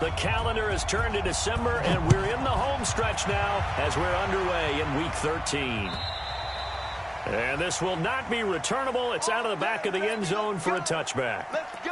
The calendar has turned to December, and we're in the home stretch now as we're underway in Week 13. And this will not be returnable. It's out of the back of the end zone for a touchback. Let's go.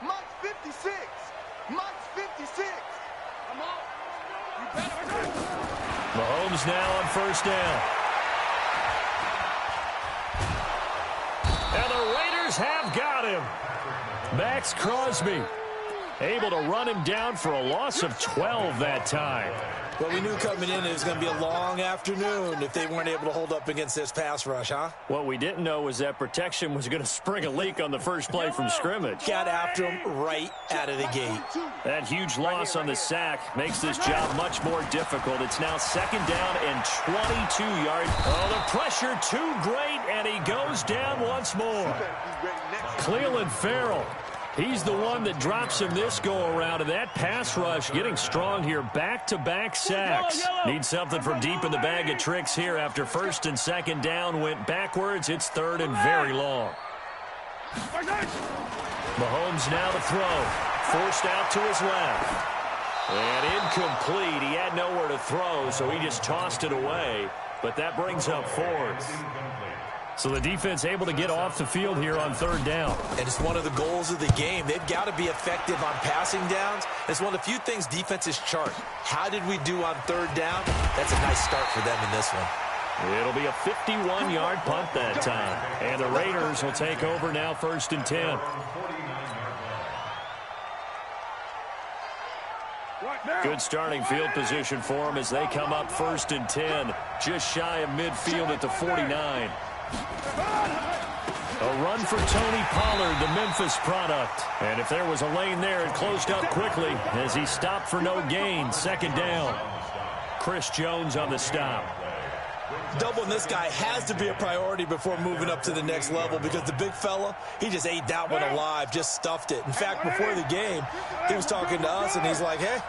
Mike's 56. Mike's 56. Come on. You better. Mahomes now on first down. And the Raiders have got him. Max Crosby able to run him down for a loss of 12 that time. Well, we knew coming in it was going to be a long afternoon if they weren't able to hold up against this pass rush, huh? What we didn't know was that protection was going to spring a leak on the first play from scrimmage. Got after him right out of the gate. That huge loss on the sack makes this job much more difficult. It's now second down and 22 yards. Oh, the pressure too great, and he goes down once more. Cleveland Farrell. He's the one that drops him this go-around, and that pass rush getting strong here. Back-to-back sacks. Need something from deep in the bag of tricks here after first and second down went backwards. It's third and very long. Mahomes now to throw. Forced out to his left. And incomplete. He had nowhere to throw, so he just tossed it away. But that brings up fourth. So the defense able to get off the field here on third down. And it's one of the goals of the game. They've got to be effective on passing downs. It's one of the few things defenses chart. How did we do on third down? That's a nice start for them in this one. It'll be a 51-yard punt that time. And the Raiders will take over now first and 10. Good starting field position for them as they come up first and 10. Just shy of midfield at the 49. A run for Tony Pollard, the Memphis product. And if there was a lane there, it closed up quickly as he stopped for no gain. Second down. Chris Jones on the stop. Doubling this guy has to be a priority before moving up to the next level because the big fella, he just ate that one alive, just stuffed it. In fact, before the game, he was talking to us, and he's like, hey,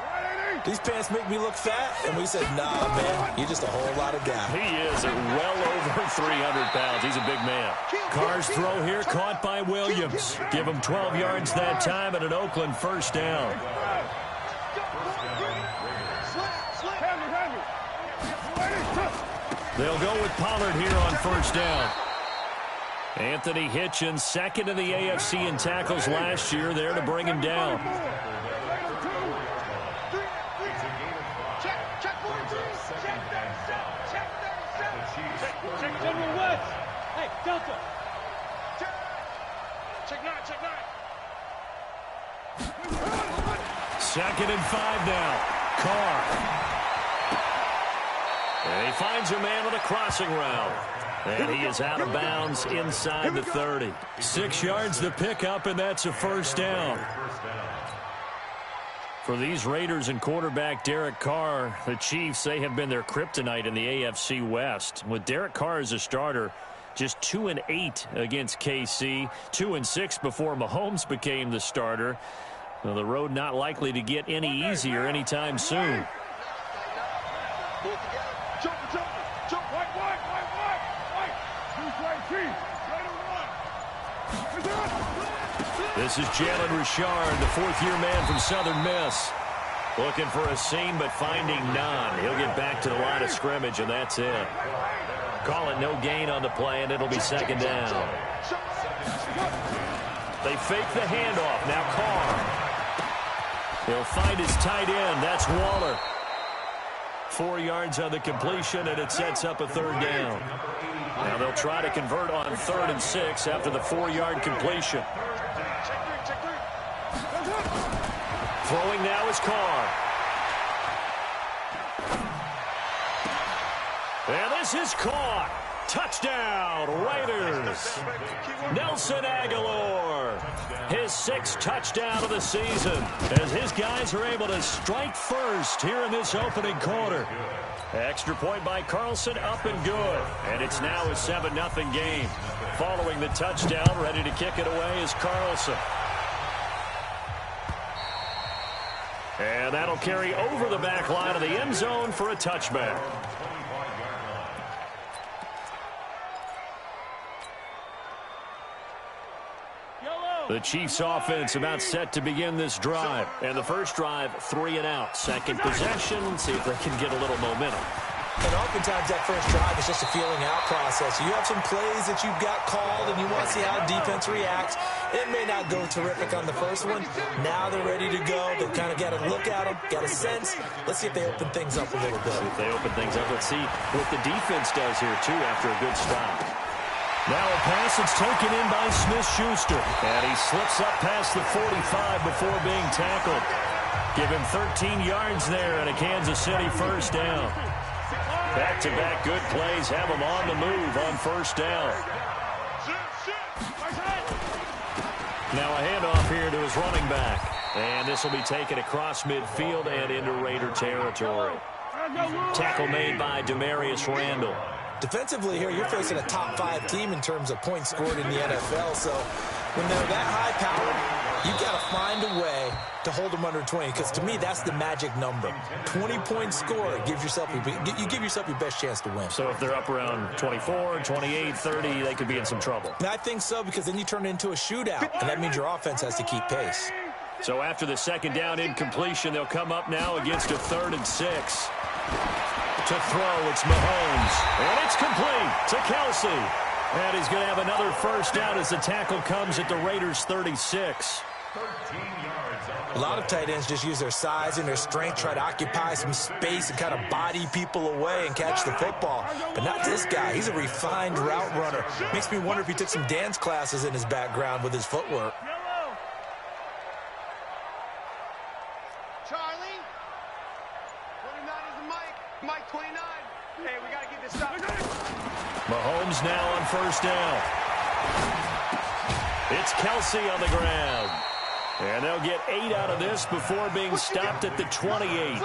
these pants make me look fat. And we said, nah, man, you're just a whole lot of guy. He is at well over 300 pounds. He's a big man. Carr's throw here caught by Williams. Give him 12 yards that time and an Oakland first down. They'll go with Pollard here on first down. Anthony Hitchens, second in the AFC in tackles last year, there to bring him down. Hey, Delta. Check nine. Second and 5 now. Carr. And he finds a man with a crossing route. And he is out of bounds inside the 30. 6 yards to pick up, and that's a first down. For these Raiders and quarterback Derek Carr, the Chiefs, they have been their kryptonite in the AFC West. With Derek Carr as a starter, just 2-8 against KC, 2-6 before Mahomes became the starter. Well, the road not likely to get any easier anytime soon. This is Jalen Richard, the fourth-year man from Southern Miss. Looking for a seam, but finding none. He'll get back to the line of scrimmage, and that's it. Call it no gain on the play, and it'll be second down. They fake the handoff. Now Carr. He'll find his tight end. That's Waller. 4 yards on the completion, and it sets up a third down. Now they'll try to convert on 3rd and 6 after the 4-yard completion. Throwing now is Carr. And this is caught. Touchdown, Raiders. Nelson Aguilar, his 6th touchdown of the season, as his guys are able to strike first here in this opening quarter. Extra point by Carlson, up and good. And it's now a 7-0 game. Following the touchdown, ready to kick it away is Carlson. And that'll carry over the back line of the end zone for a touchback. The Chiefs offense about set to begin this drive. And the first drive, 3 and out. Second possession, see if they can get a little momentum. And oftentimes that first drive is just a feeling out process. You have some plays that you've got called and you want to see how defense reacts. It may not go terrific on the first one. Now they're ready to go. They've kind of got to look at them, got a sense. Let's see if they open things up a little bit. See if they open things up. Let's see what the defense does here, too, after a good stop. Now a pass that's taken in by Smith-Schuster. And he slips up past the 45 before being tackled. Give him 13 yards there and a Kansas City first down. Back-to-back good plays have him on the move on first down. Now a handoff here to his running back. And this will be taken across midfield and into Raider territory. Tackle made by Demarius Randall. Defensively here, you're facing a top 5 team in terms of points scored in the NFL. So when they're that high-powered, you've got to find a way to hold them under 20. Because to me, that's the magic number. 20-point score gives yourself you give yourself your best chance to win. So if they're up around 24, 28, 30, they could be in some trouble. And I think so, because then you turn it into a shootout, and that means your offense has to keep pace. So after the second down incompletion, they'll come up now against a 3rd and 6. To throw, it's Mahomes. And it's complete to Kelsey. And he's going to have another first down as the tackle comes at the Raiders' 36. A lot of tight ends just use their size and their strength, try to occupy some space and kind of body people away and catch the football. But not this guy. He's a refined route runner. Makes me wonder if he took some dance classes in his background with his footwork. Charlie. 29 is the Mike. Mike 29. Hey, we got to get this stop. Mahomes now on first down. It's Kelsey on the ground. And they'll get 8 out of this before being stopped at the 28.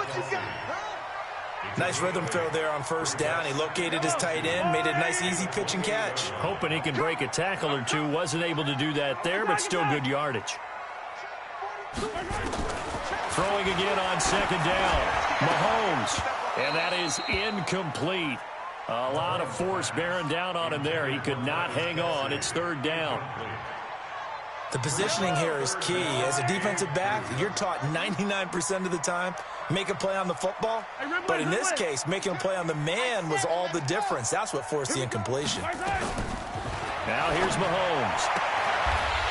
Nice rhythm throw there on first down. He located his tight end, made a nice easy pitch and catch. Hoping he can break a tackle or two. Wasn't able to do that there, but still good yardage. Throwing again on second down. Mahomes. And that is incomplete. A lot of force bearing down on him there. He could not hang on. It's 3rd down. The positioning here is key. As a defensive back, you're taught 99% of the time, make a play on the football. But in this case, making a play on the man was all the difference. That's what forced the incompletion. Now here's Mahomes.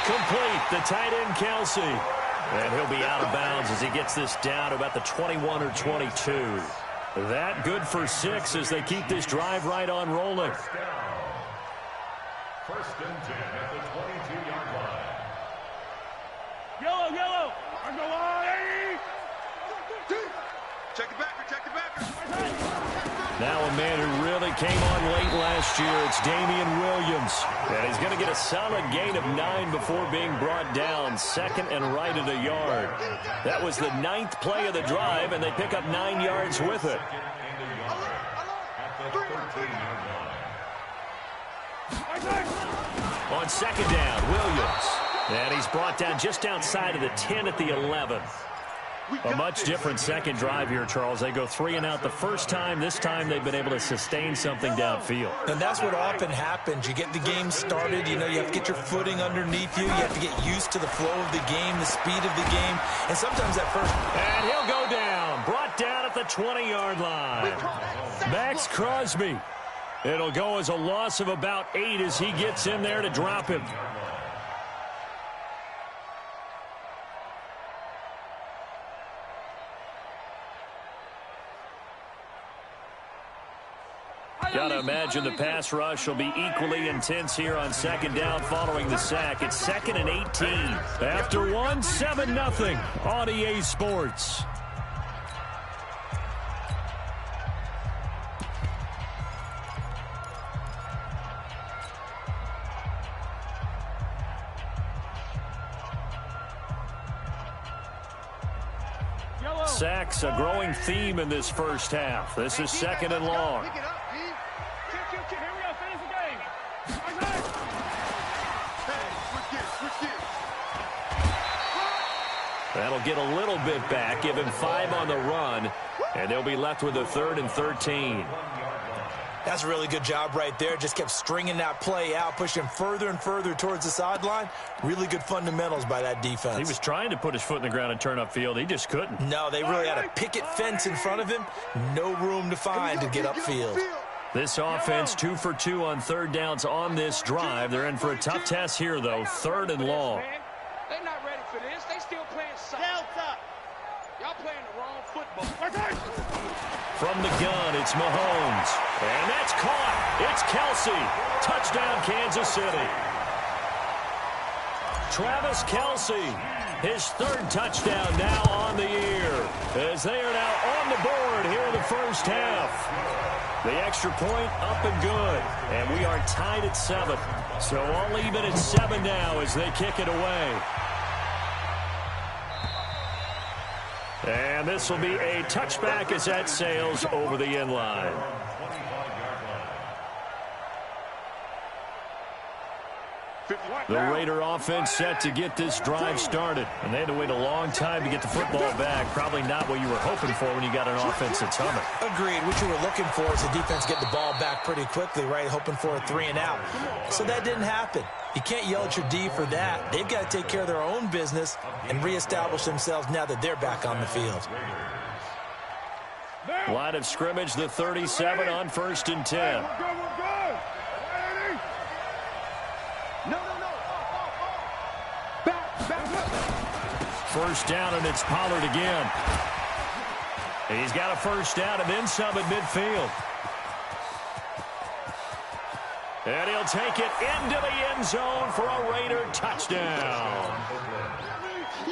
Complete, the tight end Kelsey. And he'll be out of bounds as he gets this down to about the 21 or 22. That good for 6 as they keep this drive right on rolling. 1st and 10 at the 22-yard line. Yellow. Check the backer, check the backer. Now a man who really came on late last year, it's Damian Williams. And he's going to get a solid gain of 9 before being brought down, 2nd and right at a yard. That was the 9th play of the drive, and they pick up 9 yards with it. On second down, Williams. And he's brought down just outside of the 10 at the 11. A much different second drive here, Charles. They go 3 and out the first time. This time they've been able to sustain something downfield. And that's what often happens. You get the game started. You know, you have to get your footing underneath you. You have to get used to the flow of the game, the speed of the game. And sometimes that first... And he'll go down. Brought down at the 20-yard line. Max Crosby. It'll go as a loss of about 8 as he gets in there to drop him. Gotta imagine the pass rush will be equally intense here on second down following the sack. It's 2nd and 18. After 1, 7-0 on EA Sports. sacks, a growing theme in this first half. This is second and long. Pick it up, D. Here we go. Finish the game. Hey, switch gears. That'll get a little bit back, give him 5 on the run, and they'll be left with a 3rd and 13. That's a really good job right there. Just kept stringing that play out, pushing further and further towards the sideline. Really good fundamentals by that defense. He was trying to put his foot in the ground and turn upfield. He just couldn't. No, they really had a picket fence in front of him. No room to find to get upfield. This offense 2 for 2 on 3rd downs on this drive. They're in for a tough test here, though. 3rd and long. They're not ready for this. They still playing soccer. Y'all playing the wrong football. From the gun, it's Mahomes. And that's caught. It's Kelsey. Touchdown, Kansas City. Travis Kelsey, his 3rd touchdown now on the year, as they are now on the board here in the first half. The extra point up and good, and we are tied at 7. So all even at 7 now as they kick it away. And this will be a touchback as that sails over the end line. The Raider offense set to get this drive started. And they had to wait a long time to get the football back. Probably not what you were hoping for when you got an offense that's humming. Agreed. What you were looking for is the defense get the ball back pretty quickly, right? Hoping for a 3 and out. So that didn't happen. You can't yell at your D for that. They've got to take care of their own business and reestablish themselves now that they're back on the field. Line of scrimmage, the 37 on 1st and 10. First down, and it's Pollard again. He's got a first down and then some at midfield. And he'll take it into the end zone for a Raider touchdown.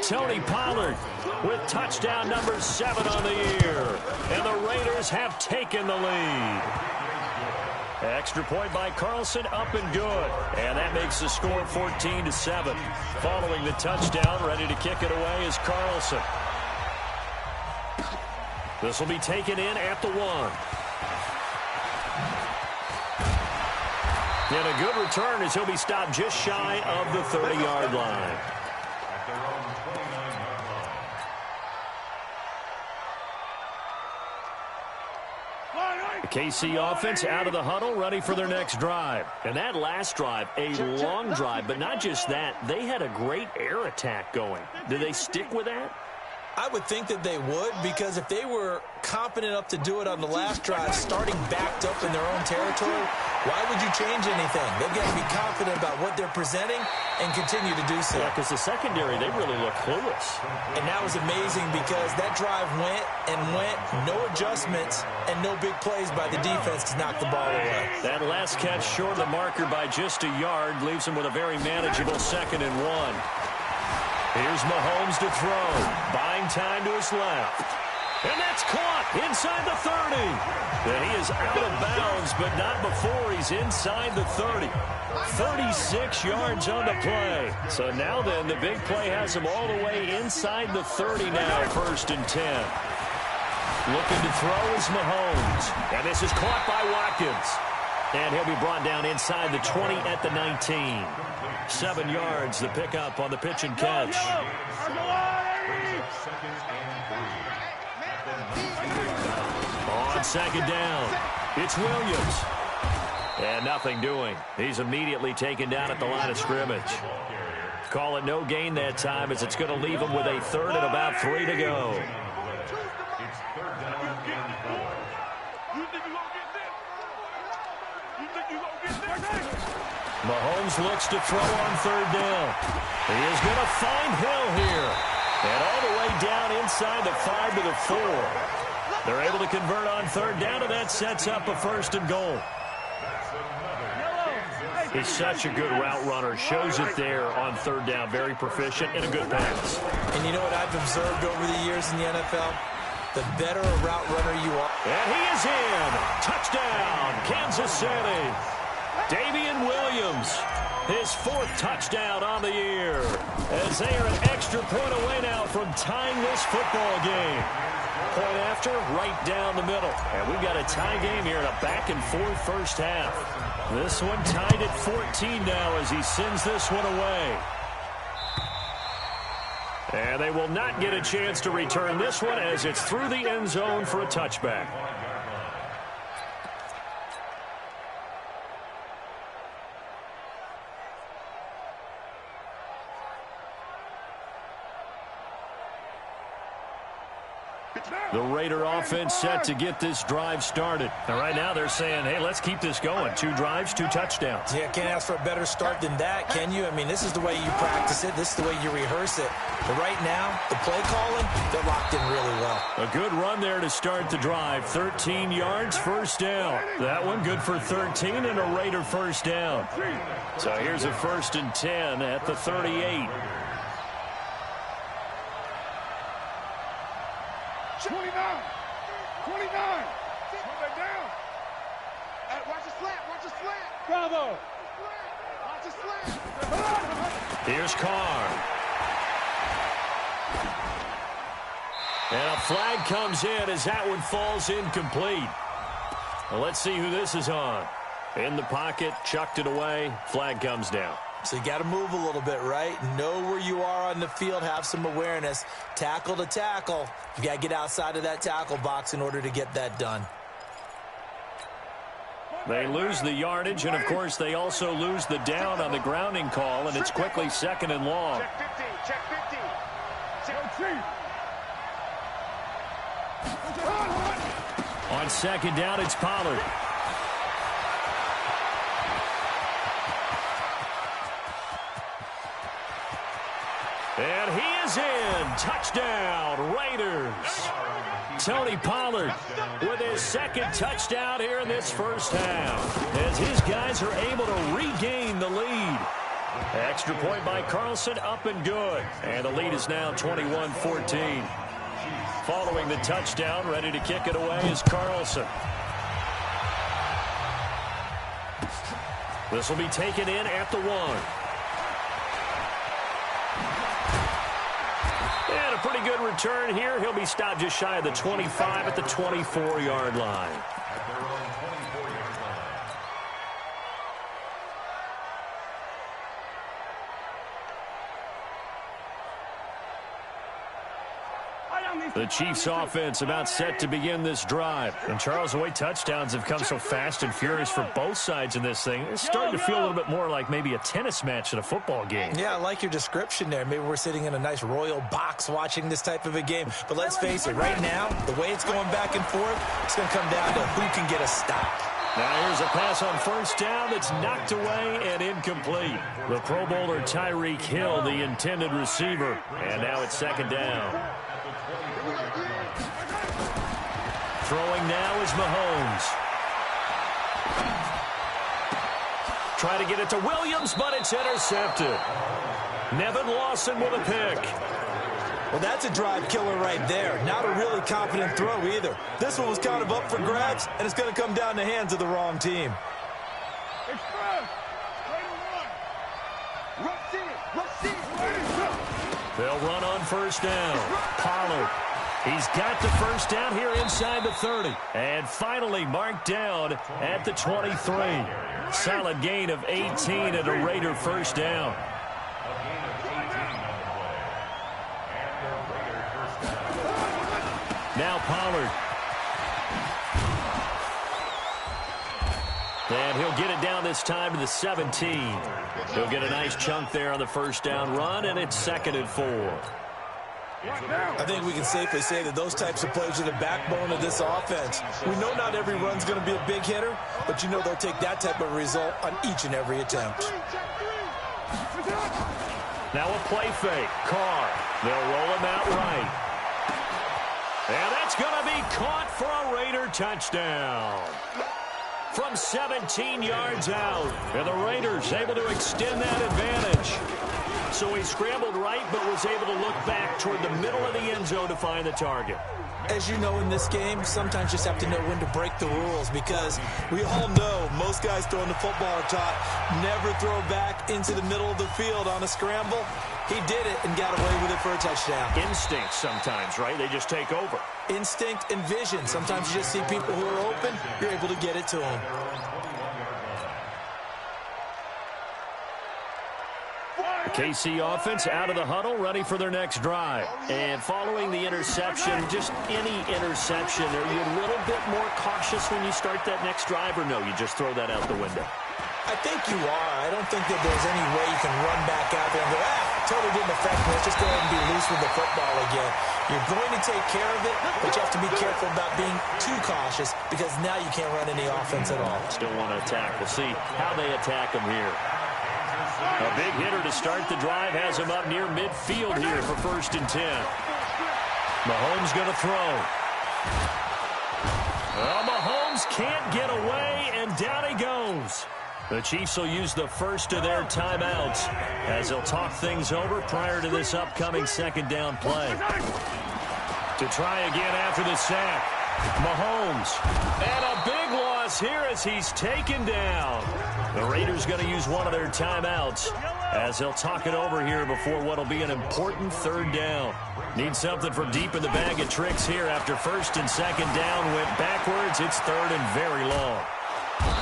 Tony Pollard with touchdown number 7 on the year. And the Raiders have taken the lead. Extra point by Carlson, up and good. And that makes the score 14-7. Following the touchdown, ready to kick it away is Carlson. This will be taken in at the 1. And a good return as he'll be stopped just shy of the 30-yard line. The KC offense out of the huddle, ready for their next drive. And that last drive, a long drive, but not just that. They had a great air attack going. Did they stick with that? I would think that they would, because if they were confident enough to do it on the last drive, starting backed up in their own territory, why would you change anything? They've got to be confident about what they're presenting and continue to do so. Yeah, because the secondary, they really look clueless. And that was amazing because that drive went and went, no adjustments, and no big plays by the defense to knock the ball away. That last catch short of the marker by just a yard leaves him with a very manageable 2nd and 1. Here's Mahomes to throw. Buying time to his left. And that's caught inside the 30. And he is out of bounds, but not before he's inside the 30. 36 yards on the play. So now then, the big play has him all the way inside the 30 now, 1st and 10. Looking to throw is Mahomes. And this is caught by Watkins. And he'll be brought down inside the 20 at the 19. 7 yards, the pickup on the pitch and catch. On 2nd down, it's Williams. And nothing doing. He's immediately taken down at the line of scrimmage. Call it no gain that time, as it's going to leave him with a 3rd and about 3 to go. Mahomes looks to throw on 3rd down. He is going to find Hill here. And all the way down inside the 5 to the 4. They're able to convert on 3rd down, and that sets up a 1st and goal. He's such a good route runner. Shows it there on 3rd down. Very proficient and a good pass. And you know what I've observed over the years in the NFL? The better a route runner you are. And he is in. Touchdown, Kansas City. Damian Williams His 4th touchdown on the year, as they are an extra point away now from tying this football game. Point after, right down the middle. And we've got a tie game here in a back-and-forth first half. This one tied at 14 now as he sends this one away. And they will not get a chance to return this one as it's through the end zone for a touchback. The Raider offense set to get this drive started. And right now they're saying, hey, let's keep this going. 2 drives, 2 touchdowns. Yeah, can't ask for a better start than that, can you? I mean, this is the way you practice it. This is the way you rehearse it. But right now, the play calling, they're locked in really well. A good run there to start the drive. 13 yards, first down. That one good for 13 and a Raider first down. So here's a 1st and 10 at the 38. 29. Move it down. Hey, watch the slant. Watch the slant. Bravo. Watch the slant. Here's Carr. And a flag comes in as that one falls incomplete. Well, let's see who this is on. In the pocket, chucked it away. Flag comes down. So you got to move a little bit, right? Know where you are on the field. Have some awareness. Tackle to tackle. You got to get outside of that tackle box in order to get that done. They lose the yardage, and, of course, they also lose the down on the grounding call, and it's quickly 2nd and long. Check 15. Check 15. On 2nd down, it's Pollard. And he is in. Touchdown, Raiders. Tony Pollard with his 2nd touchdown here in this first half, as his guys are able to regain the lead. Extra point by Carlson, up and good. And the lead is now 21-14. Following the touchdown, ready to kick it away is Carlson. This will be taken in at the 1. And a pretty good return here. He'll be stopped just shy of the 25 at the 24-yard line. The Chiefs offense about set to begin this drive. And Charles, the way touchdowns have come so fast and furious for both sides in this thing, it's starting to feel a little bit more like maybe a tennis match in a football game. Yeah, I like your description there. Maybe we're sitting in a nice royal box watching this type of a game. But let's face it, right now, the way it's going back and forth, it's going to come down to who can get a stop. Now here's a pass on 1st down that's knocked away and incomplete. The Pro Bowler Tyreek Hill, the intended receiver. And now it's 2nd down. Throwing now is Mahomes. Try to get it to Williams, but it's intercepted. Nevin Lawson with a pick. Well, that's a drive killer right there. Not a really confident throw either. This one was kind of up for grabs, and it's going to come down the hands of the wrong team. They'll run on 1st down. Pollard. He's got the 1st down here inside the 30. And finally marked down at the 23. Solid gain of 18 and a Raider 1st down. Now Pollard. And he'll get it down this time to the 17. He'll get a nice chunk there on the 1st down run, and it's 2nd and 4. I think we can safely say that those types of plays are the backbone of this offense. We know not every run's going to be a big hitter, but you know they'll take that type of result on each and every attempt. Now a play fake. Carr. They'll roll him out right. And that's going to be caught for a Raider touchdown. From 17 yards out. And the Raiders able to extend that advantage. So he scrambled right, but was able to look back toward the middle of the end zone to find the target. as you know in this game, sometimes you just have to know when to break the rules, because we all know most guys throwing the football are taught never throw back into the middle of the field on a scramble. He did it and got away with it for a touchdown. Instinct sometimes, right? They just take over. Instinct and vision. Sometimes you just see people who are open, you're able to get it to them. KC offense out of the huddle, ready for their next drive. And following the interception, just any interception, are you a little bit more cautious when you start that next drive, or no, you just throw that out the window? I think you are. I don't think that there's any way you can run back out there and go, totally didn't affect me. Let's just go ahead and be loose with the football again. You're going to take care of it, but you have to be careful about being too cautious, because now you can't run any offense at all. Still want to attack. We'll see how they attack them here. A big hitter to start the drive has him up near midfield here for 1st and 10. Mahomes going to throw. Well, Mahomes can't get away, and down he goes. The Chiefs will use the first of their timeouts as they'll talk things over prior to this upcoming 2nd down play. To try again after the sack, Mahomes. And a big loss here as he's taken down. The Raiders going to use one of their timeouts as they'll talk it over here before what will be an important 3rd down. Need something from deep in the bag of tricks here after 1st and 2nd down went backwards. It's 3rd and very long.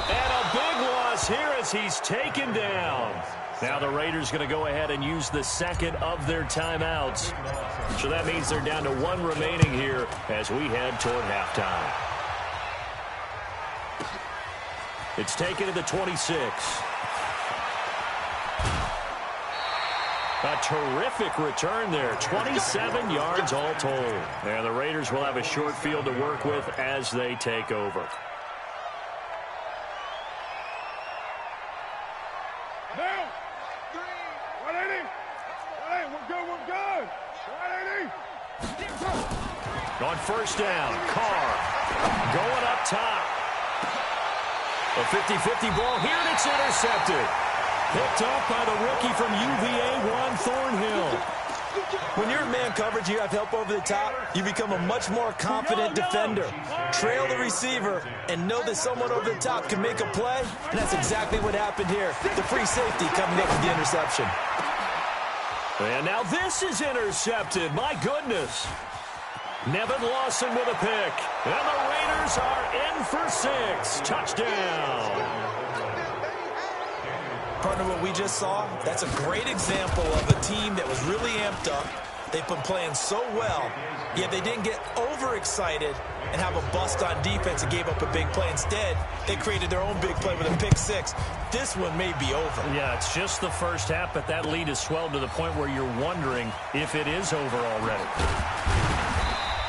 And a big loss here as he's taken down. Now the Raiders going to go ahead and use the 2nd of their timeouts. So that means they're down to 1 remaining here as we head toward halftime. It's taken to the 26. A terrific return there. 27 yards all told. And the Raiders will have a short field to work with as they take over. Now, 180. 180. We're good. 180. On 1st down, Carr going up top. A 50-50 ball here, and it's intercepted. Picked off by the rookie from UVA, Juan Thornhill. When you're in man coverage, you have help over the top, you become a much more confident defender. Trail the receiver and know that someone over the top can make a play, and that's exactly what happened here. The free safety coming up with the interception. And now this is intercepted. My goodness. Nevin Lawson with a pick. And the Raiders are in for 6. Touchdown. Partner, what we just saw, that's a great example of a team that was really amped up. They've been playing so well, yet they didn't get overexcited and have a bust on defense and gave up a big play. Instead, they created their own big play with a pick 6. This one may be over. Yeah, it's just the first half, but that lead has swelled to the point where you're wondering if it is over already.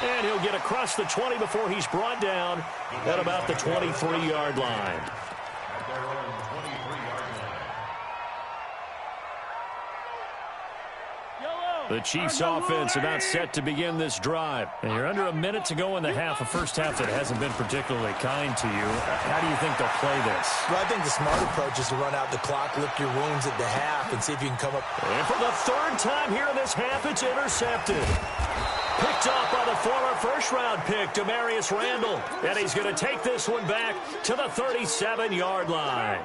And he'll get across the 20 before he's brought down at about the 23-yard line. The Chiefs offense about set to begin this drive. And you're under a minute to go in the half, a first half that hasn't been particularly kind to you. How do you think they'll play this? Well, I think the smart approach is to run out the clock, lick your wounds at the half, and see if you can come up. And for the 3rd time here in this half, it's intercepted. Picked off by the former first-round pick, Demarius Randall. And he's going to take this one back to the 37-yard line.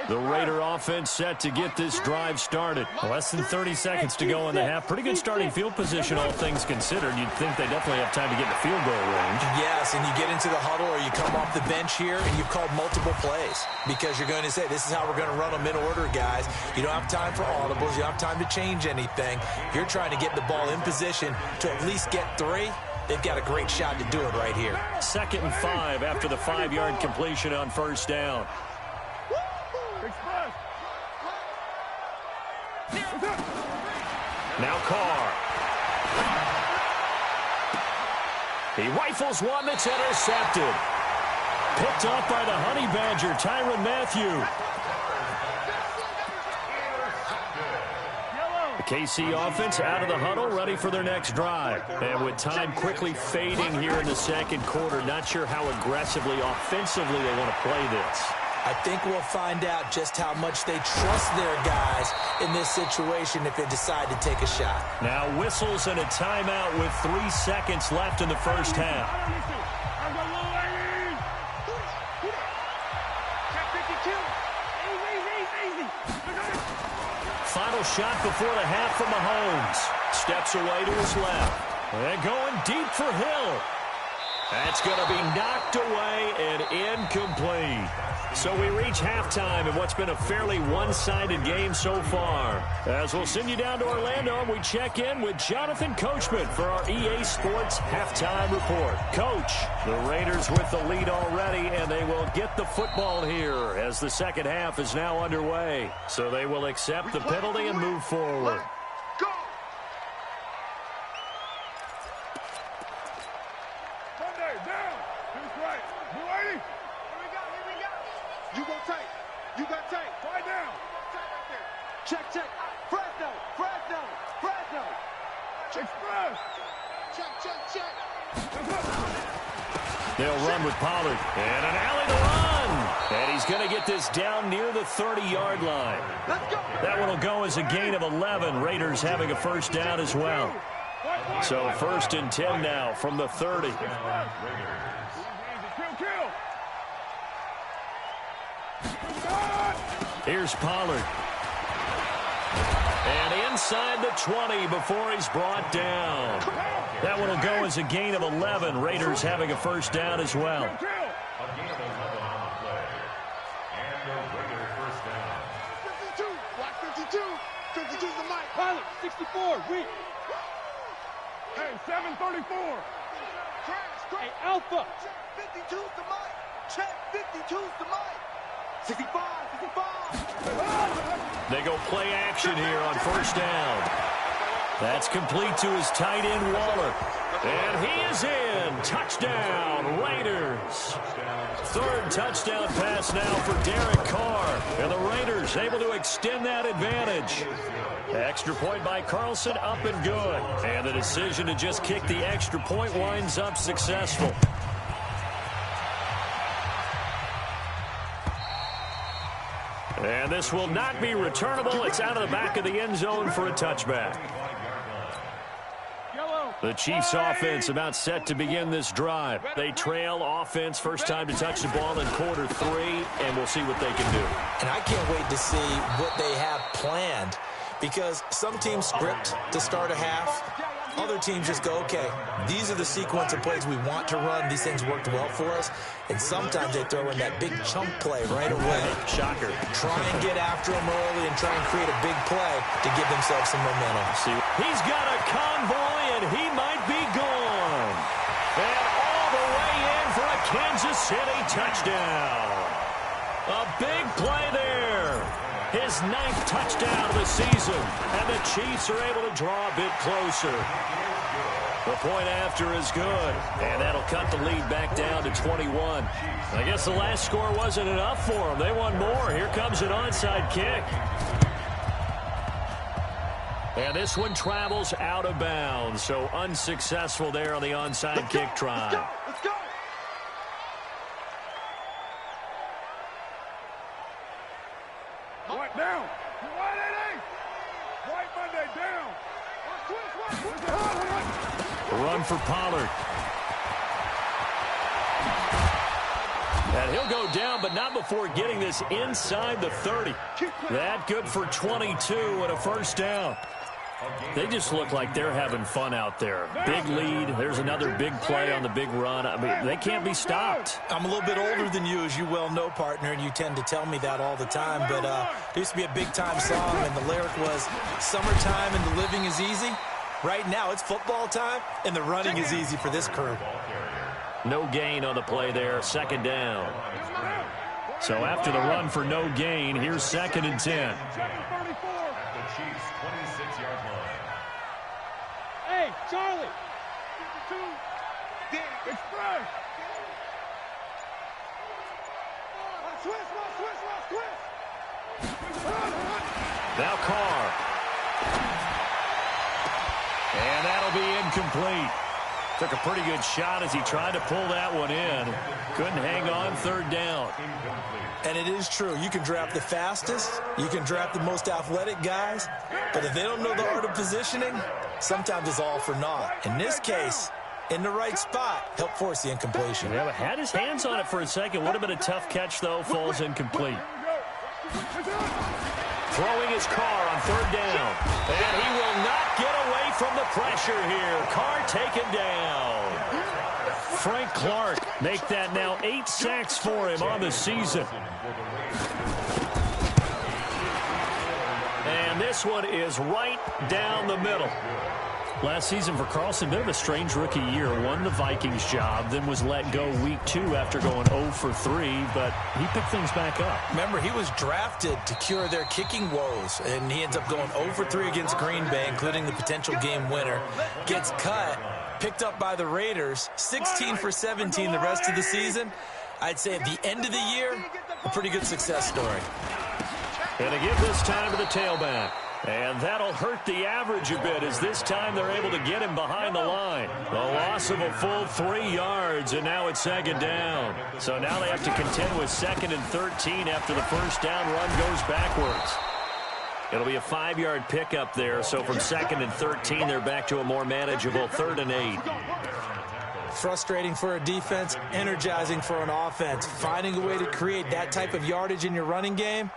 The Raider offense set to get this drive started. Less than 30 seconds to go in the half. Pretty good starting field position, all things considered. You'd think they definitely have time to get the field goal range. Yes, and you get into the huddle or you come off the bench here and you've called multiple plays because you're going to say, this is how we're going to run them in order, guys. You don't have time for audibles. You don't have time to change anything. You're trying to get the ball in position to at least get 3. They've got a great shot to do it right here. 2nd and 5 after the 5-yard completion on 1st down. Now Carr. He rifles one that's intercepted. Picked off by the Honey Badger, Tyrann Mathieu. The KC offense out of the huddle, ready for their next drive. And with time quickly fading here in the 2nd quarter, not sure how aggressively, offensively they want to play this. I think we'll find out just how much they trust their guys in this situation if they decide to take a shot. Now whistles and a timeout with 3 seconds left in the first half. Final shot before the half from Mahomes. Steps away to his left. And going deep for Hill. That's going to be knocked away and incomplete. So we reach halftime in what's been a fairly one-sided game so far. As we'll send you down to Orlando, we check in with Jonathan Coachman for our EA Sports Halftime Report. Coach, the Raiders with the lead already, and they will get the football here as the second half is now underway. So they will accept the penalty and move forward. They'll run with Pollard. And an alley to run. And he's going to get this down near the 30-yard line. That one will go as a gain of 11. Raiders having a first down as well. So 1st and 10 now from the 30. Here's Pollard. And inside the 20 before he's brought down. That one will go as a gain of 11. Raiders having a first down as well. A gain of 11 on the play. And the Raider first down. 52. Block 52. 52 is the mic. Pilot, 64. Weak. Hey, 734. Hey, Alpha. Check 52's the mic. Check 52's the mic. 65, 65. They go play action here on first down. That's complete to his tight end, Waller. And he is in. Touchdown, Raiders. 3rd touchdown pass now for Derek Carr. And the Raiders able to extend that advantage. Extra point by Carlson, up and good. And the decision to just kick the extra point winds up successful. And this will not be returnable. It's out of the back of the end zone for a touchback. The Chiefs offense about set to begin this drive. They trail offense, first time to touch the ball in quarter 3, and we'll see what they can do. And I can't wait to see what they have planned, because some teams script to start a half. Other teams just go, okay, these are the sequence of plays we want to run. These things worked well for us. And sometimes they throw in that big chunk play right away. Shocker. Try and get after them early and try and create a big play to give themselves some momentum. See, he's got a convoy, and he might be gone. And all the way in for a Kansas City touchdown. A big play there. His 9th touchdown of the season. And the Chiefs are able to draw a bit closer. The point after is good. And that'll cut the lead back down to 21. I guess the last score wasn't enough for them. They want more. Here comes an onside kick. And this one travels out of bounds. So unsuccessful there on the onside kick try. Let's go. White down. White 88. White Monday down. Run for Pollard. And he'll go down, but not before getting this inside the 30. That good for 22 and a first down. They just look like they're having fun out there. Big lead. There's another big play on the big run. I mean, they can't be stopped. I'm a little bit older than you, as you well know, partner, and you tend to tell me that all the time. But there used to be a big-time song, and the lyric was, "Summertime and the living is easy." Right now, it's football time, and the running is easy for this crew. No gain on the play there. 2nd down. So after the run for no gain, here's 2nd and 10. The Chiefs' 26-yard line. Hey, Charlie. 52. Express. Now Carr. And that'll be incomplete. Took a pretty good shot as he tried to pull that one in. Couldn't hang on, third down. And it is true. You can draft the fastest. You can draft the most athletic guys. But if they don't know the art of positioning, sometimes it's all for naught. In this case, in the right spot, helped force the incompletion. Yeah, but had his hands on it for a second. Would have been a tough catch, though. Falls incomplete. Throwing his car on third down. And he will not get away from the pressure here. Carr taken down. Frank Clark make that now 8 sacks for him on the season. And this one is right down the middle. Last season for Carlson, bit of a strange rookie year. Won the Vikings job, then was let go week 2 after going 0 for 3, but he picked things back up. Remember, he was drafted to cure their kicking woes, and he ends up going 0 for 3 against Green Bay, including the potential game winner. Gets cut, picked up by the Raiders, 16 for 17 the rest of the season. I'd say at the end of the year, a pretty good success story. And to give this time to the tailback. And that'll hurt the average a bit as this time they're able to get him behind the line. A loss of a full 3 yards, and now it's second down. So now they have to contend with 2nd and 13 after the first down run goes backwards. It'll be a 5-yard pickup there, so from 2nd and 13, they're back to a more manageable 3rd and 8. Frustrating for a defense, energizing for an offense. Finding a way to create that type of yardage in your running game,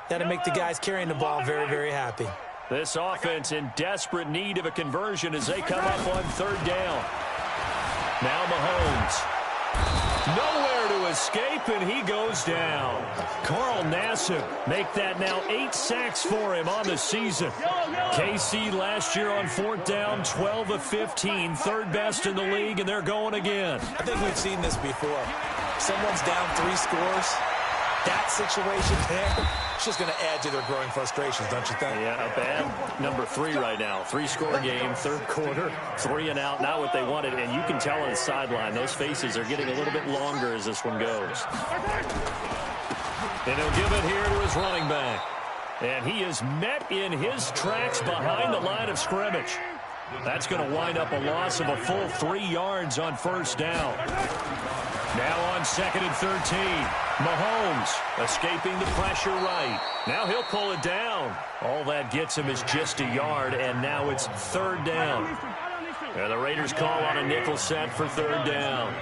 that'll make the guys carrying the ball very, very happy. This offense in desperate need of a conversion as they come up on 3rd down. Now Mahomes. Nowhere to escape, and he goes down. Carl Nassib make that now 8 sacks for him on the season. KC last year on 4th down, 12 of 15, 3rd best in the league, and they're going again. I think we've seen this before. Someone's down 3 scores. That situation there, it's just going to add to their growing frustrations, don't you think? Yeah, a bad number 3 right now. 3-score game, 3rd quarter, 3 and out, not what they wanted. And you can tell on the sideline, those faces are getting a little bit longer as this one goes. And he'll give it here to his running back. And he is met in his tracks behind the line of scrimmage. That's going to wind up a loss of a full 3 yards on 1st down. Now on 2nd and 13. Mahomes escaping the pressure right. Now he'll pull it down. All that gets him is just a yard, and now it's 3rd down. And the Raiders call on a nickel set for 3rd down.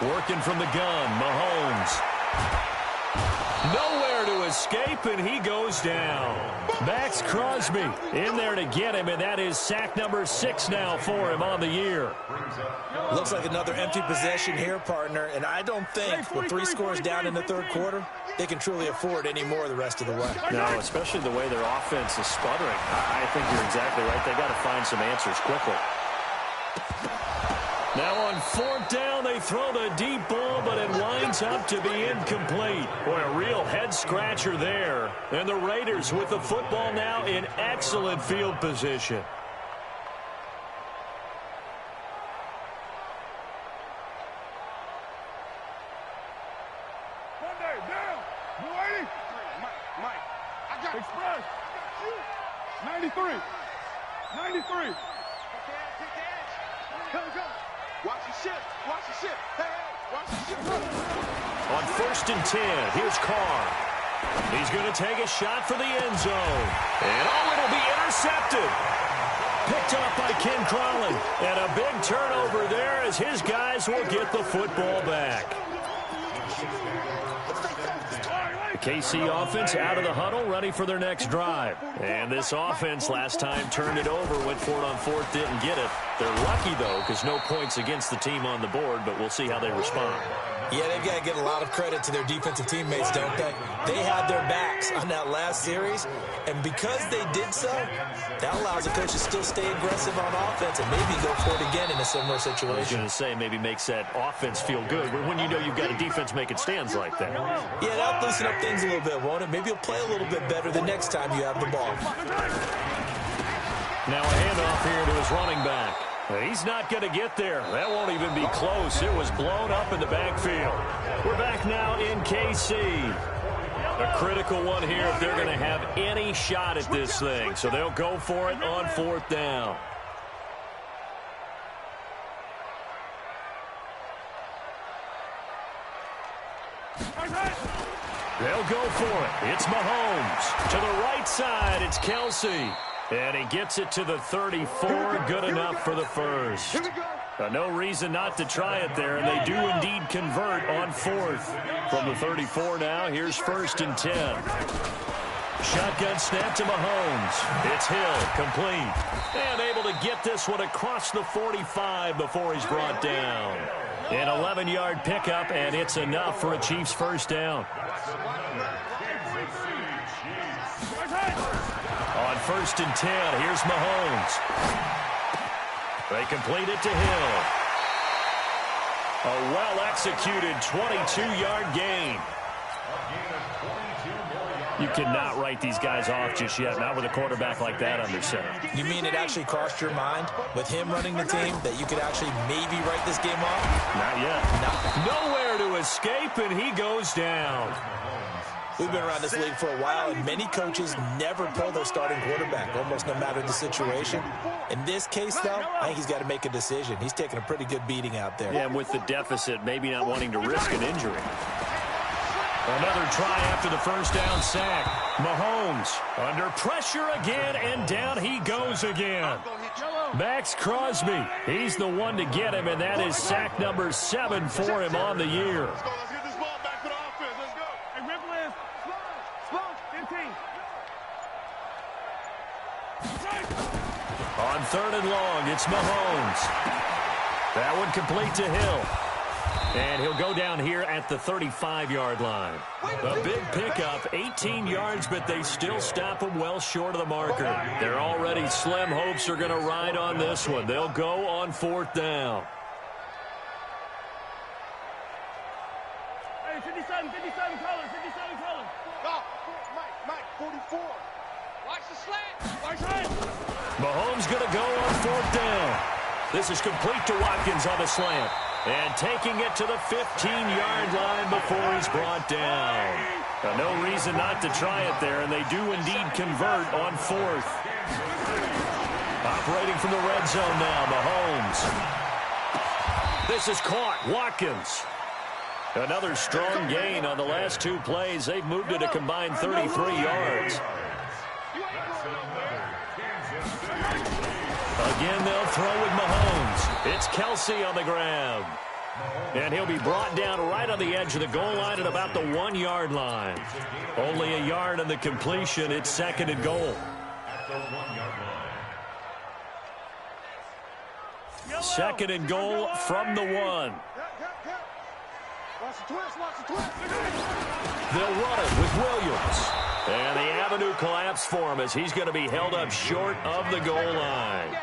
Working from the gun, Mahomes. Nowhere to escape, and he goes down. Max Crosby in there to get him, and that is sack number 6 now for him on the year. Looks like another empty possession here, partner, and I don't think with 3 scores down in the 3rd quarter, they can truly afford any more the rest of the way. No, especially the way their offense is sputtering. I think you're exactly right. They got to find some answers quickly. Now on 4th down, they throw the deep ball, but it winds up to be incomplete. Boy, a real head-scratcher there. And the Raiders with the football now in excellent field position. Mike, I got Express. 93. 93. Watch the ship. Watch the ship. Hey, watch the ship. On 1st and 10, here's Carr. He's going to take a shot for the end zone. And it'll be intercepted. Picked up by Ken Crawley. And a big turnover there as his guys will get the football back. The KC offense out of the huddle, ready for their next drive. And this offense last time turned it over, went for it on 4th, didn't get it. They're lucky, though, because no points against the team on the board, but we'll see how they respond. Yeah, they've got to give a lot of credit to their defensive teammates, don't they? They had their backs on that last series, and because they did so, that allows the coach to still stay aggressive on offense and maybe go for it again in a similar situation. I was going to say maybe makes that offense feel good when you know you've got a defense making stands like that. Yeah, that'll loosen up things a little bit, won't it? Maybe you'll play a little bit better the next time you have the ball. Now a handoff here to his running back. He's not going to get there. That won't even be close. It was blown up in the backfield. We're back now in KC. A critical one here if they're going to have any shot at this thing. So they'll go for it on 4th down. They'll go for it. It's Mahomes. To the right side, it's Kelsey. And he gets it to the 34. Good enough for the first. No reason not to try it there, and they do indeed convert on fourth. From the 34 now, here's 1st and 10. Shotgun snap to Mahomes. It's Hill, complete. And able to get this one across the 45 before he's brought down. An 11-yard pickup, and it's enough for a Chiefs first down. On 1st and 10, here's Mahomes. They complete it to Hill. A well-executed 22-yard gain. You cannot write these guys off just yet, not with a quarterback like that under center. You mean it actually crossed your mind with him running the team that you could actually maybe write this game off? Not yet. Nowhere to escape, and he goes down. We've been around this league for a while, and many coaches never pull their starting quarterback, almost no matter the situation. In this case, though, I think he's got to make a decision. He's taking a pretty good beating out there. Yeah, and with the deficit, maybe not wanting to risk an injury. Another try after the first down sack. Mahomes under pressure again, and down he goes again. Max Crosby, he's the one to get him, and that is sack number 7 for him on the year. Let's get this ball back for the offense. Let's go. Hey, Ripple is slow, 15. On 3rd and long, it's Mahomes. That one complete to Hill. And he'll go down here at the 35-yard line. A big pickup, 18 yards, but they still stop him well short of the marker. They're already slim hopes are going to ride on this one. They'll go on 4th down. Hey, 57 colors. Go, Mike, 44. Watch the slant. Mahomes going to go on 4th down. This is complete to Watkins on the slant. And taking it to the 15-yard line before he's brought down. No reason not to try it there, and they do indeed convert on 4th. Operating from the red zone now, Mahomes. This is caught. Watkins. Another strong gain on the last 2 plays. They've moved it a combined 33 yards. Again, they'll throw with Mahomes. It's Kelsey on the grab. And he'll be brought down right on the edge of the goal line at about the 1-yard line. Only a yard on the completion. It's 2nd and goal. 2nd and goal from the 1. Watch the twist. They'll run it with Williams. And the avenue collapsed for him as he's going to be held up short of the goal line.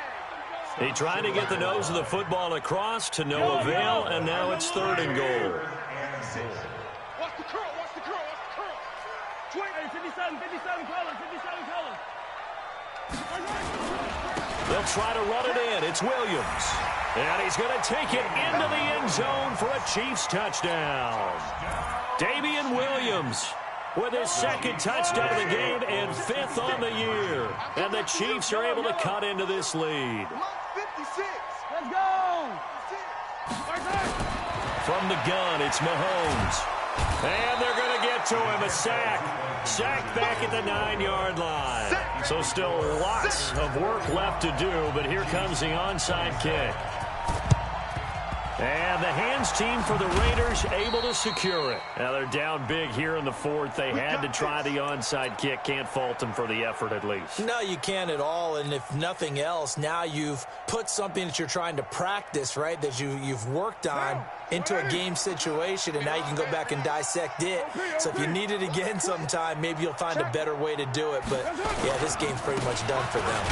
He tried to get the nose of the football across to no avail, and now it's 3rd and goal. Watch the curl. 57 colors. They'll try to run it in. It's Williams. And he's going to take it into the end zone for a Chiefs touchdown. Damian Williams with his 2nd touchdown of the game and 5th on the year. And the Chiefs are able to cut into this lead. 56. Let's go. From the gun, it's Mahomes. And they're going to get to him. A sack. Sacked back at the 9-yard line. So still lots of work left to do, but here comes the onside kick. And the hands team for the Raiders able to secure it. Now they're down big here in the 4th. They had to try the onside kick. Can't fault them for the effort at least. No, you can't at all. And if nothing else, now you've put something that you're trying to practice, right, that you've worked on into a game situation, and now you can go back and dissect it. So if you need it again sometime, maybe you'll find a better way to do it. But, yeah, this game's pretty much done for them.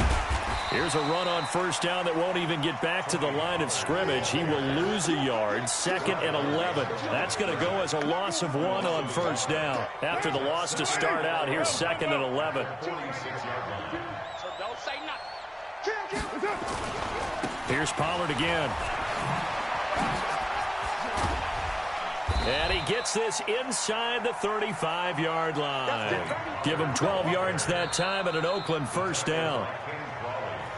Here's a run on 1st down that won't even get back to the line of scrimmage. He will lose a yard, 2nd and 11. That's going to go as a loss of 1 on 1st down. After the loss to start out, here's 2nd and 11. Don't say nothing. Here's Pollard again. And he gets this inside the 35-yard line. Give him 12 yards that time and an Oakland first down.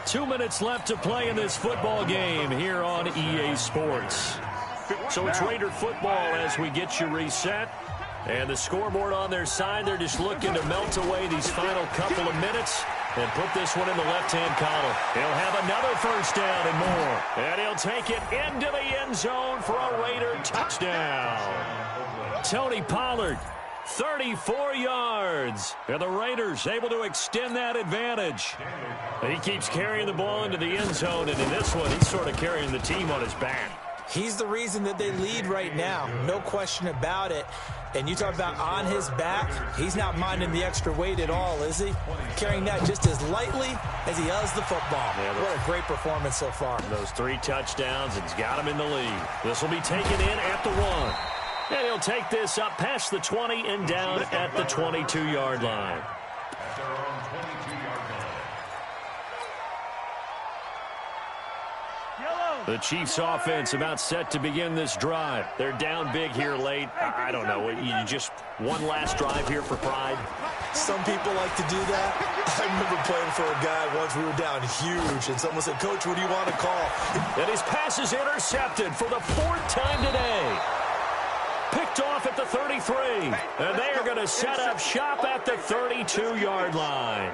2 minutes left to play in this football game here on EA Sports. So it's Raider football as we get you reset. And the scoreboard on their side, they're just looking to melt away these final couple of minutes and put this one in the left-hand column. He'll have another first down and more. And he'll take it into the end zone for a Raider touchdown. Tony Pollard, 34 yards. And the Raiders able to extend that advantage. He keeps carrying the ball into the end zone, and in this one, he's sort of carrying the team on his back. He's the reason that they lead right now. No question about it. And you talk about on his back, he's not minding the extra weight at all, is he? Carrying that just as lightly as he does the football. Yeah, what a great performance so far. Those 3 touchdowns, it's got him in the lead. This will be taken in at the 1. And he'll take this up past the 20 and down at the 22-yard line. At their own 22-yard line. The Chiefs offense about set to begin this drive. They're down big here late. I don't know. You just one last drive here for pride. Some people like to do that. I remember playing for a guy once. We were down huge, and someone said, "Coach, what do you want to call?" And his pass is intercepted for the 4th time today. Picked off at the 33. And they are going to set up shop at the 32-yard line.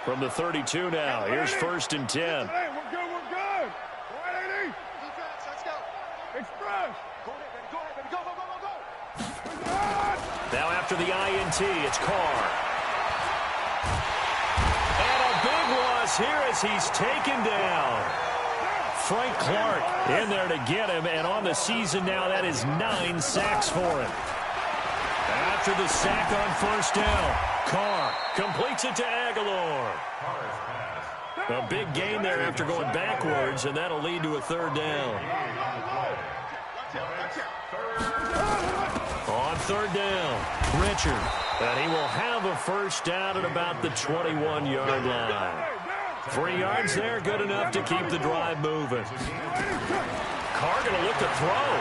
From the 32 now, here's 1st and 10. Now after the INT, it's Carr. And a big loss here as he's taken down. Frank Clark in there to get him, and on the season now, that is 9 sacks for him. After the sack on 1st down, Carr completes it to Aguilar. A big gain there after going backwards, and that'll lead to a 3rd down. On 3rd down, Richard. And he will have a first down at about the 21-yard line. 3 yards there, good enough to keep the drive moving. Carr going to look to throw.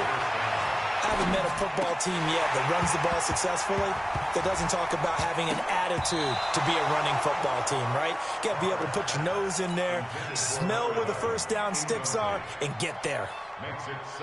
I haven't met a football team yet that runs the ball successfully that doesn't talk about having an attitude to be a running football team, right? You got to be able to put your nose in there, smell where the first down sticks are, and get there.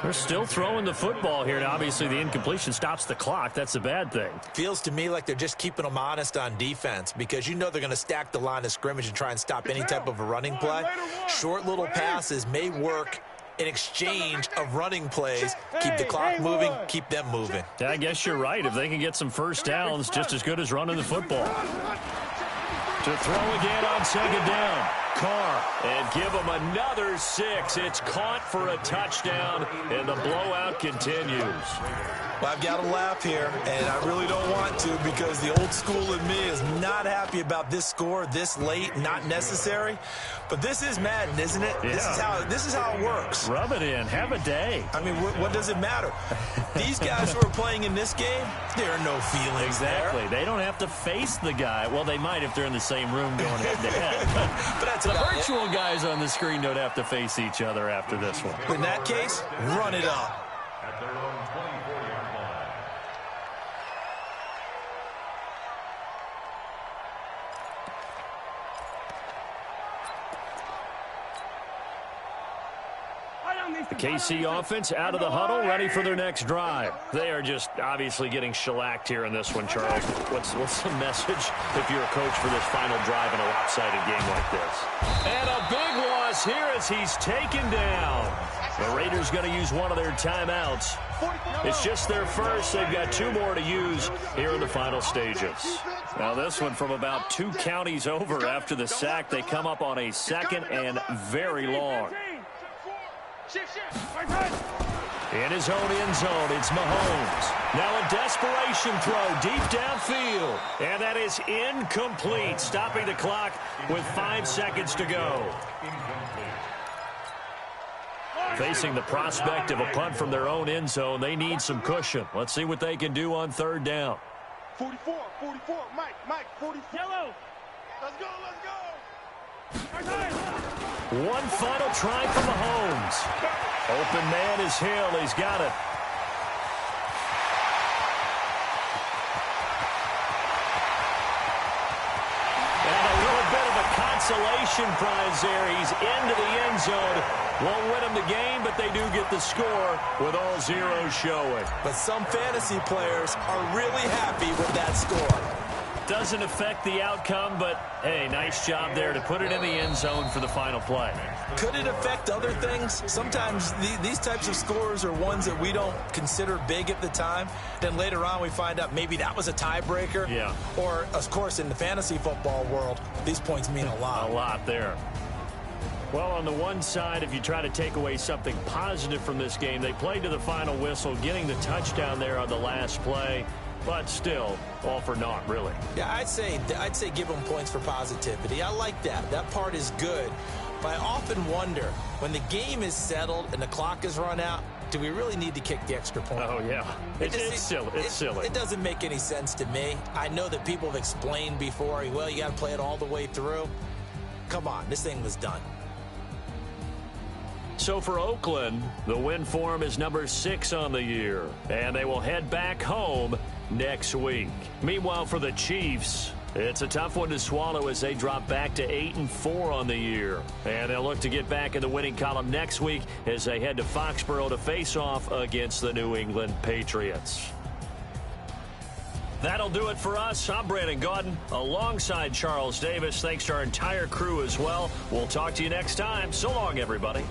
They're still throwing the football here. Now, obviously, the incompletion stops the clock. That's a bad thing. Feels to me like they're just keeping them honest on defense because you know they're going to stack the line of scrimmage and try and stop any type of a running play. Short little passes may work in exchange of running plays. Keep the clock moving, keep them moving. Yeah, I guess you're right. If they can get some first downs, just as good as running the football. To throw again on 2nd down. Carr, and give him another 6. It's caught for a touchdown, and the blowout continues. Well, I've got to laugh here, and I really don't want to because the old school in me is not happy about this score this late, not necessary. But this is Madden, isn't it? Yeah. This is how it works. Rub it in. Have a day. I mean, what does it matter? These guys who are playing in this game, there are no feelings exactly. there. They don't have to face the guy. Well, they might if they're in the same room going head-to-head. But that's the virtual guys on the screen don't have to face each other after this one. In that case, run it up. At their own 24-yard line. The KC offense out of the huddle, ready for their next drive. They are just obviously getting shellacked here in this one, Charles. What's the message if you're a coach for this final drive in a lopsided game like this? And a big loss here as he's taken down. The Raiders going to use one of their timeouts. It's just their first. They've got 2 more to use here in the final stages. Now this one from about 2 counties over after the sack. They come up on a 2nd and very long. In his own end zone, it's Mahomes. Now a desperation throw deep downfield. And that is incomplete, stopping the clock with 5 seconds to go. Facing the prospect of a punt from their own end zone, they need some cushion. Let's see what they can do on 3rd down. 44, Mike, 44. Yellow. Let's go. One final try for Mahomes. Open man is Hill. He's got it. consolation prize there. He's into the end zone. Won't win them the game, but they do get the score with all zeros showing. But some fantasy players are really happy with that score. Doesn't affect the outcome, but, hey, nice job there to put it in the end zone for the final play. Could it affect other things? Sometimes these types of scores are ones that we don't consider big at the time. Then later on we find out maybe that was a tiebreaker. Yeah. Or, of course, in the fantasy football world, these points mean a lot. A lot there. Well, on the one side, if you try to take away something positive from this game, they played to the final whistle, getting the touchdown there on the last play. But still, all for naught, really. Yeah, I'd say give them points for positivity. I like that. That part is good. But I often wonder, when the game is settled and the clock is run out, do we really need to kick the extra point? Oh, yeah. It's silly. It's silly. It doesn't make any sense to me. I know that people have explained before, well, you got to play it all the way through. Come on, this thing was done. So for Oakland, the win form is number 6 on the year, and they will head back home next week. Meanwhile, for the Chiefs, it's a tough one to swallow as they drop back to 8-4 on the year. And they'll look to get back in the winning column next week as they head to Foxborough to face off against the New England Patriots. That'll do it for us. I'm Brandon Gaudin alongside Charles Davis. Thanks to our entire crew as well. We'll talk to you next time. So long, everybody.